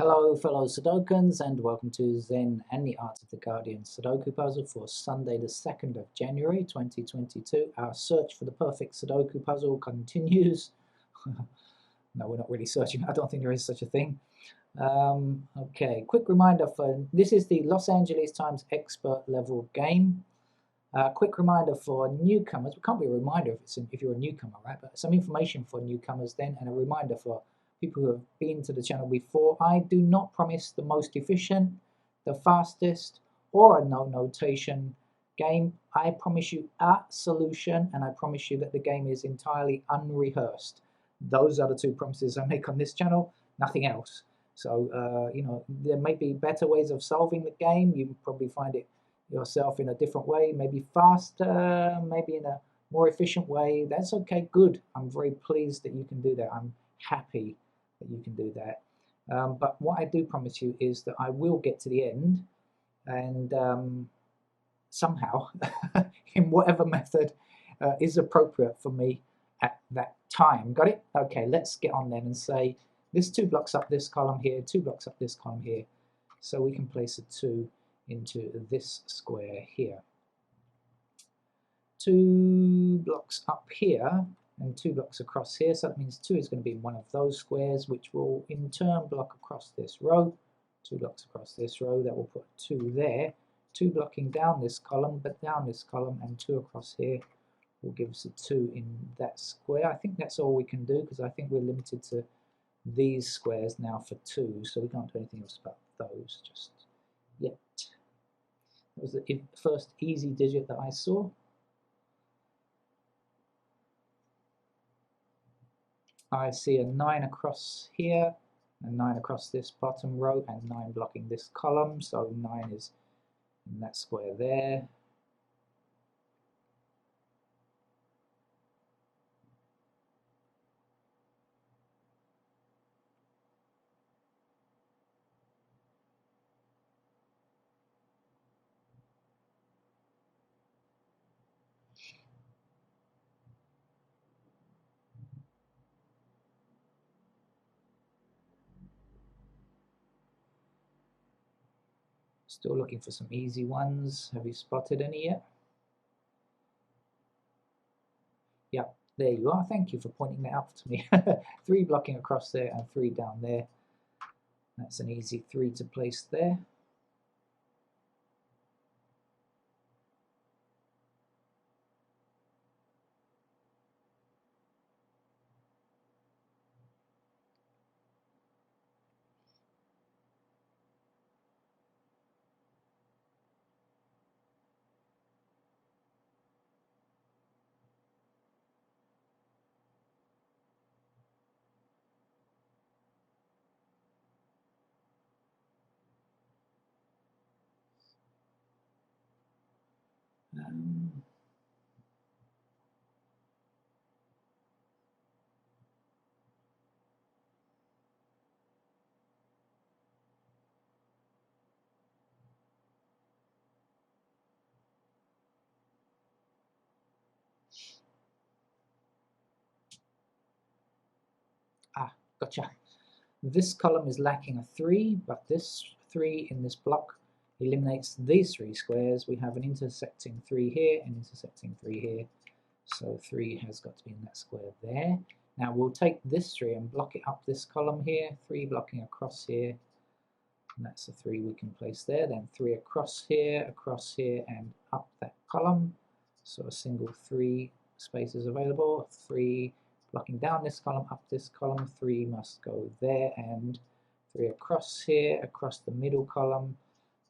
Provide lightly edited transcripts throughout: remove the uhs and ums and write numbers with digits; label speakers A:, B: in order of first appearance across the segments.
A: Hello fellow Sudokans and welcome to Zen and the Art of the Guardian Sudoku puzzle for Sunday the 2nd of January 2022. Our search for the perfect Sudoku puzzle continues. No, we're not really searching. I don't think there is such a thing. Okay, quick reminder for this is the Los Angeles Times expert level game. Quick reminder for newcomers. It can't be a reminder if you're a newcomer, right? But some information for newcomers then, and a reminder for people who have been to the channel before. I do not promise the most efficient, the fastest, or a no notation game. I promise you a solution, and I promise you that the game is entirely unrehearsed. Those are the two promises I make on this channel, nothing else. So, there may be better ways of solving the game. You probably find it yourself in a different way, maybe faster, maybe in a more efficient way. That's okay, good. I'm very pleased that you can do that. I'm happy that you can do that. But what I do promise you is that I will get to the end, and somehow, in whatever method is appropriate for me at that time. Got it? Okay, let's get on then and say this 2 blocks up this column here, 2 blocks up this column here. So we can place a 2 into this square here. 2 blocks up here and 2 blocks across here, so that means 2 is going to be in one of those squares, which will in turn block across this row. 2 blocks across this row, that will put 2 there. 2 blocking down this column, but down this column, and 2 across here will give us a 2 in that square. I think that's all we can do, because I think we're limited to these squares now for 2, so we can't do anything else about those just yet. That was the first easy digit that I saw. I see a 9 across here, and 9 across this bottom row, and 9 blocking this column, so 9 is in that square there. Still looking for some easy ones. Have you spotted any yet? Yep, there you are. Thank you for pointing that out to me. 3 blocking across there and 3 down there. That's an easy 3 to place there. Gotcha. This column is lacking a 3, but this 3 in this block eliminates these 3 squares. We have an intersecting 3 here and intersecting 3 here. So 3 has got to be in that square there. Now we'll take this 3 and block it up this column here. 3 blocking across here. And that's a 3 we can place there. Then 3 across here, and up that column. So a single 3 space is available. 3 blocking down this column, up this column. 3 must go there, and 3 across here, across the middle column,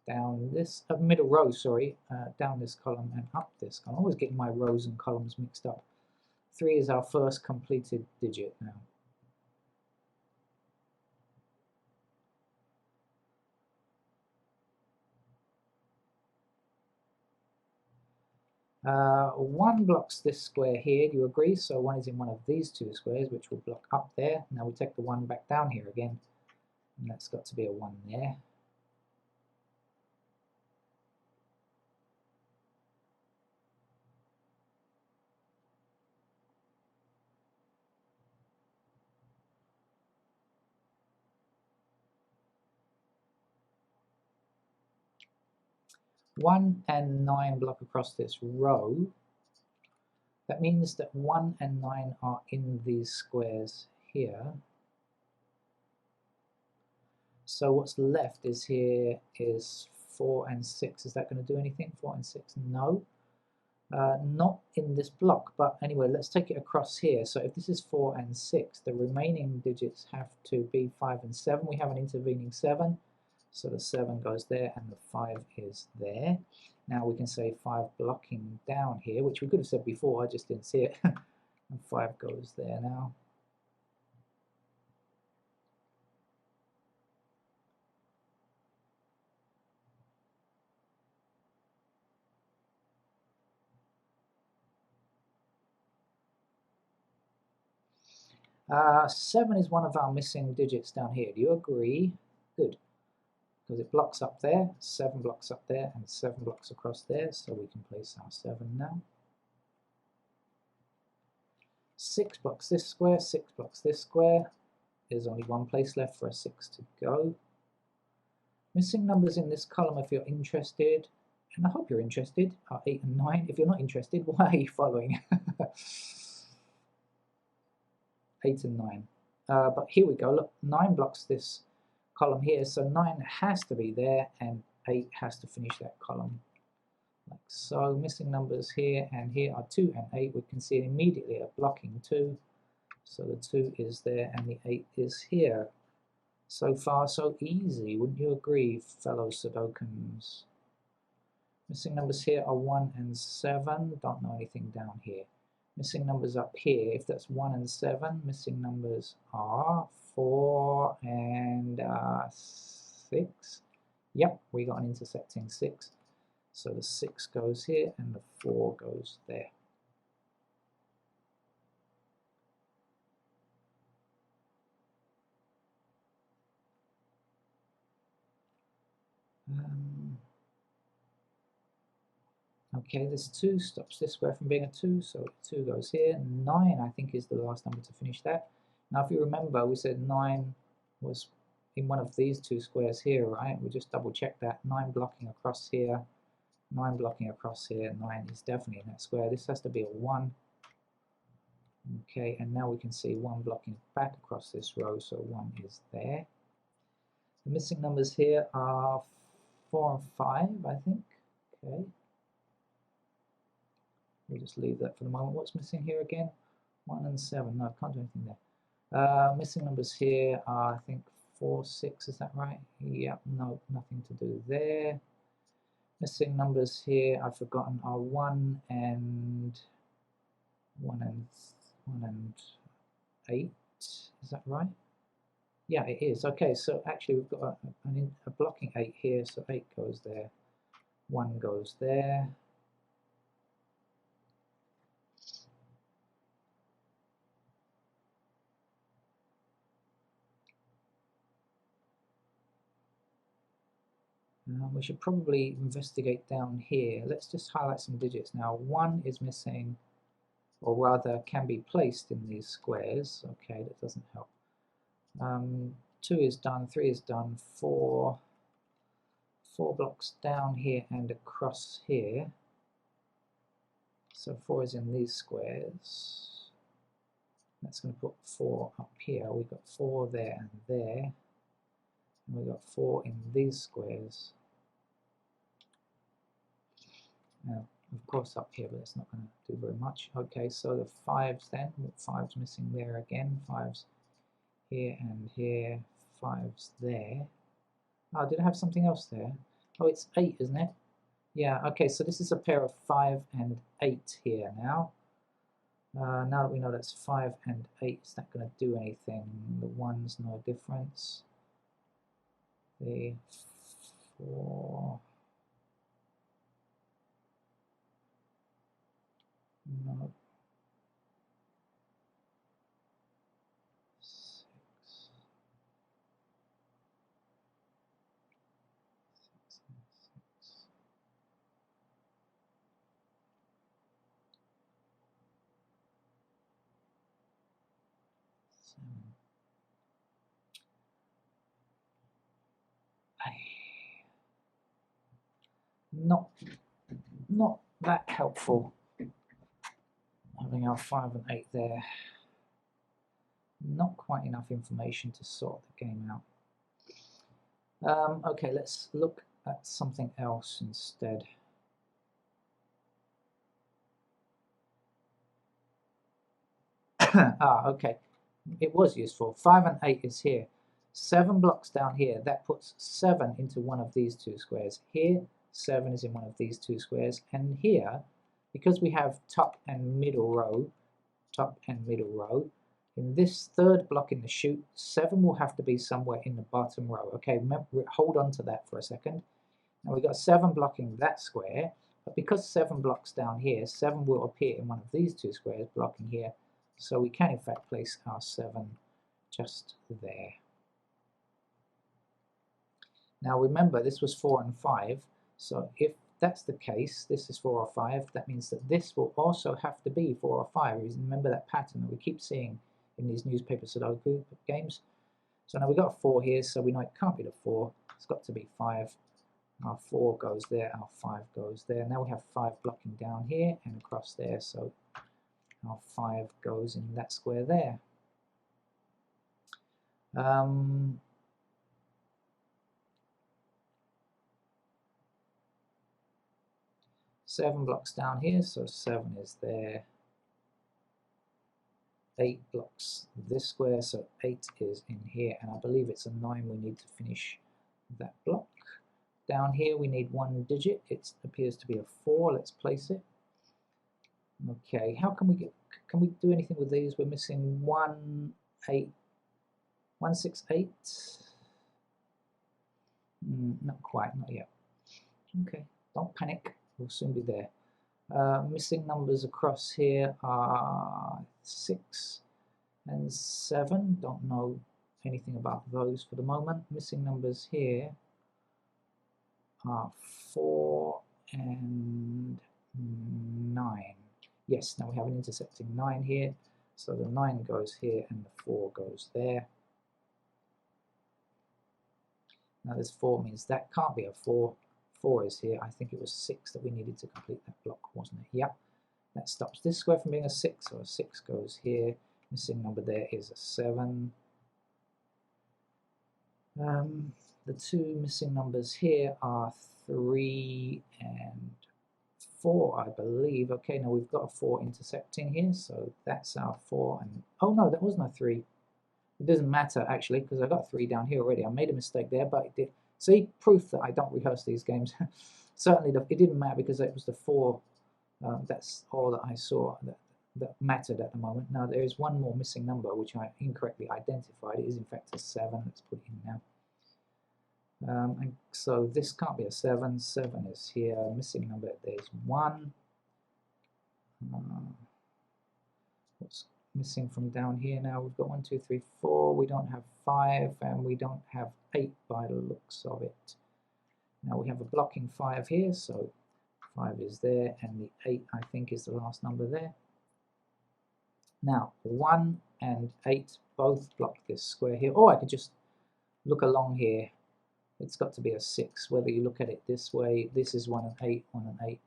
A: down this middle row, sorry, down this column and up this column. I'm always getting my rows and columns mixed up. 3 is our first completed digit now. One blocks this square here, do you agree? So 1 is in one of these 2 squares, which will block up there. Now we take the 1 back down here again, and that's got to be a 1 there. 1 and 9 block across this row. That means that 1 and 9 are in these squares here. So what's left is here is 4 and 6. Is that going to do anything? 4 and 6? No. Not in this block, but anyway, let's take it across here. So if this is 4 and 6, the remaining digits have to be 5 and 7. We have an intervening 7, so the 7 goes there and the 5 is there. Now we can say 5 blocking down here, which we could have said before, I just didn't see it. And 5 goes there now. Seven is one of our missing digits down here. Do you agree? Good. Because it blocks up there, 7 blocks up there, and 7 blocks across there, so we can place our 7 now. 6 blocks this square, 6 blocks this square. There's only one place left for a 6 to go. Missing numbers in this column if you're interested, and I hope you're interested, are 8 and 9. If you're not interested, why are you following? 8 and 9. But here we go, look, 9 blocks this column here, so 9 has to be there, and 8 has to finish that column. Like so, missing numbers here and here are 2 and 8. We can see immediately a blocking 2. So the 2 is there and the 8 is here. So far, so easy, wouldn't you agree, fellow Sudokans? Missing numbers here are 1 and 7. Don't know anything down here. Missing numbers up here, if that's 1 and 7, missing numbers are 4 and 6. Yep, we got an intersecting 6. So the 6 goes here and the 4 goes there. Okay, this 2 stops this square from being a 2, so 2 goes here. 9, I think, is the last number to finish that. Now, if you remember, we said 9 was in one of these 2 squares here, right? We'll just double check that. 9 blocking across here, 9 blocking across here, 9 is definitely in that square. This has to be a 1. Okay, and now we can see 1 blocking back across this row, so 1 is there. The missing numbers here are 4 and 5, I think. Okay. We'll just leave that for the moment. What's missing here again? 1 and 7. No, I can't do anything there. Missing numbers here are, I think, 4, 6. Is that right? Yep, no, nothing to do there. Missing numbers here, I've forgotten, are 1 and 8. Is that right? Yeah, it is. Okay, so actually we've got a blocking 8 here, so 8 goes there. 1 goes there. We should probably investigate down here. Let's just highlight some digits now. 1 is missing, or rather can be placed in these squares. Okay, that doesn't help. 2 is done, 3 is done, 4 blocks down here and across here. So 4 is in these squares. That's going to put 4 up here. We've got 4 there and there. And we've got 4 in these squares. Now, of course up here, but it's not going to do very much. Okay, so the 5s then, 5's missing there again, 5's here and here, 5's there. Oh, did I have something else there? Oh, it's 8, isn't it? Yeah, okay, so this is a pair of 5 and 8 here now. Now that we know that's 5 and 8, is that going to do anything? The 1's no difference. The 4... no. 6. 6 and 6. 7. not that helpful. Having our 5 and 8 there. Not quite enough information to sort the game out. Okay, let's look at something else instead. Okay. It was useful. 5 and 8 is here. 7 blocks down here. That puts 7 into one of these two squares. Here, 7 is in one of these two squares. And here, because we have top and middle row, in this third block in the chute, 7 will have to be somewhere in the bottom row. Okay, hold on to that for a second. Now we've got 7 blocking that square, but because 7 blocks down here, 7 will appear in one of these two squares blocking here. So we can in fact place our 7 just there. Now remember, this was 4 and 5, so if that's the case, this is 4 or 5, that means that this will also have to be 4 or 5. Remember that pattern that we keep seeing in these newspaper Sudoku games? So now we've got a 4 here, so we know it can't be the 4, it's got to be 5. Our 4 goes there, our 5 goes there. Now we have 5 blocking down here and across there, so our 5 goes in that square there. 7 blocks down here, so 7 is there. 8 blocks this square, so 8 is in here, and I believe it's a 9 we need to finish that block. Down here we need 1 digit, it appears to be a 4, let's place it. Okay, how can we do anything with these? We're missing 1, 8, 1, 6, 8. Not quite, not yet. Okay, don't panic, we'll soon be there. Missing numbers across here are 6 and 7. Don't know anything about those for the moment. Missing numbers here are 4 and 9. Yes, now we have an intersecting 9 here. So the 9 goes here and the 4 goes there. Now this 4 means that can't be a 4. 4 is here. I think it was 6 that we needed to complete that block, wasn't it? Yep. That stops this square from being a 6, so a 6 goes here. Missing number there is a 7. The two missing numbers here are 3 and 4, I believe. Okay, now we've got a 4 intersecting here, so that's our 4. And oh no, that wasn't a 3. It doesn't matter actually, because I got 3 down here already. I made a mistake there, but it did. See, proof that I don't rehearse these games. Certainly, it didn't matter because it was the 4. That's all that I saw that mattered at the moment. Now there is one more missing number which I incorrectly identified. It is in fact a 7. Let's put it in now. And so this can't be a 7. 7 is here. Missing number there's 1. What's missing from down here now? We've got 1, 2, 3, 4. We don't have 5, and we don't have 8 by the looks of it. Now we have a blocking 5 here, so 5 is there, and the 8 I think is the last number there. Now 1 and 8 both block this square here. Oh, I could just look along here. It's got to be a 6. Whether you look at it this way, this is 1 and 8, 1 and 8,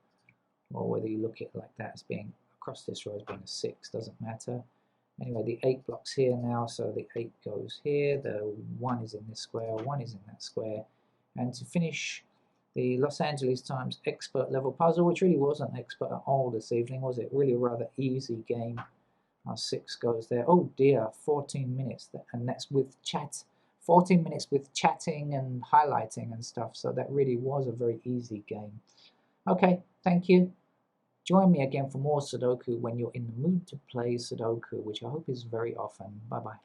A: or whether you look at it like that as being across this row as being a 6, doesn't matter. Anyway, the 8 blocks here now, so the 8 goes here, the 1 is in this square, 1 is in that square. And to finish the Los Angeles Times expert level puzzle, which really wasn't expert at all this evening, was it? Really a rather easy game. Our 6 goes there. Oh dear, 14 minutes, and that's with chat. 14 minutes with chatting and highlighting and stuff, so that really was a very easy game. Okay, thank you. Join me again for more Sudoku when you're in the mood to play Sudoku, which I hope is very often. Bye-bye.